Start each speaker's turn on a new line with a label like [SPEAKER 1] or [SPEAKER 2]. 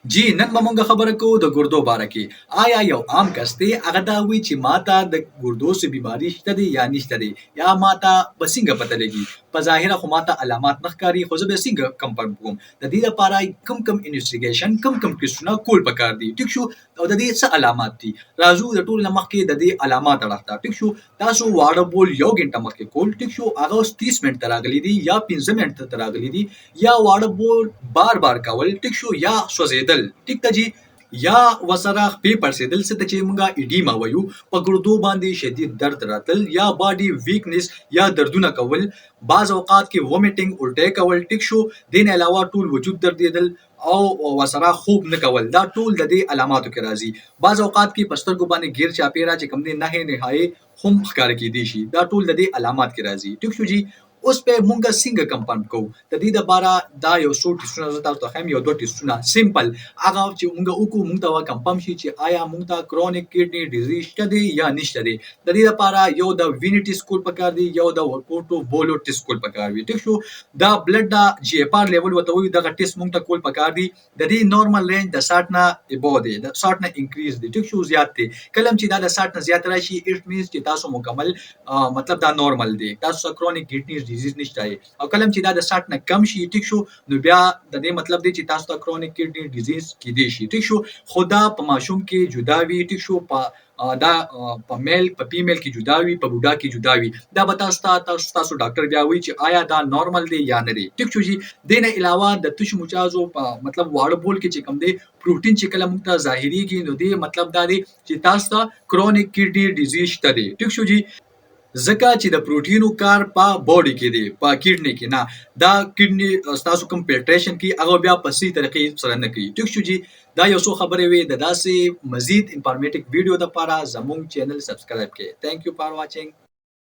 [SPEAKER 1] جی نن به مونږ خبره کوو د ګردو باره کې. آیا یو عام کس دی هغه دا وایي چې ماته د ګردو څه بیماري شته دی یا نشته دی، یا ماته به څنګه پته لګي؟ په ظاهره خو ماته علامات نه ښکاري، خو زه به څنګه کنفرم کوم؟ د دې لپاره کم انویسټیګیشن کم ټیسټونه کول پکار دي. ټیک شو، او د دې څه علامات دي؟ راځو د ټول نه مخکې د دې علامات اړخ. ټیک شو، تاسو واړه بول یو غنټه مخکې کول، ټیک شو، هغه اوس 30 منټه راغلي دي یا 15 منټه راغلي دي، یا واړه بول بار بار کول، ټیک شو، یا سوځیدل، ټیک ته جی، یا وسره خپې پړسېدل، څه ته چې موږ ایډیما وایو، په ګردو باندې شدید درد راتل، یا باډي ویکنس یا دردونه کول، بعض اوقات کې وومیټینګ الټی کول، ټیک شو، دین علاوه ټول وجود دردیدل او وسره خوب نه کول، دا ټول د دې علاماتو کې راځي. بعض اوقات کې په سترګو باندې ګیر چاپیرا چې کوم دی نه نهایي هم ښکار کېدی شي، دا ټول د دې علامات کې راځي. ټیک شو جی، اوس په مونږه څنګه کنفرم کوو؟ د دې لپاره دا یو څو ټیسټونه زه تاسو ته ښیم، یو دوه ټیسټونه سیمپل، هغه چې مونږ وکړو مونږ ته کنفرم شي چې آیا مونږ ته کرونیک کډنی ډیزیز شته دی یا نشته دی. د دې لپاره یو د وینې ټیسټ کول پکار دی، یو د ورکوټو بولو ټیسټ کول پکار وي. ټیک شو، دا بلډ د جی اف آر لیول وته وي، دغه ټیسټ مونږ ته کول پکار دی. د دې نورمال رینج د 60 نه ابو دی، د 60 نه انکریز دی. ټیک شو، زیات دی. کله چې دا د 60 نه زیات راشي، اټ مینز چې تاسو مکمل مطلب دا نورمال دی، تاسو کرونیک کډنی ډیزیز نشته. او کله چې دا د 60 نه کم شي، ټیک شو، نو بیا د دې مطلب دی چې تاسو ته کرونیک کډنی ډیزیز کېدی شي. ټیک شو، خدا په ماشوم کې جدا وي، ټیک شو، په دا په میل په فیمیل کې جدا وي، په بوډا کې جدا وي. دا به تاسو ډاکټر بیا وایي چې آیا دا نورمال دی یا نه دی. ټیک شو جی، دې نه علاوه د تش مچازو په مطلب واړه بول کې چې کوم دی پروتین چې کله موږ ته ظاهريږي، نو دې مطلب دا دی چې تاسو ته کرونیک کډنی ډیزیز شته دی. ټیک شو جی، ځکه چې د پروتینو کار په باډي کې دی، په کډنی کې نه. دا کډنی تاسو کوم فلټریشن کې هغه بیا په صحیح طریقې سره نه کوي. ټیک شو جی، دا یو څو خبرې وي. د داسې مزید انفارمیټیو ویډیو لپاره زموږ چینل سبسکرایب کړئ. تھینک یو فار واچینګ.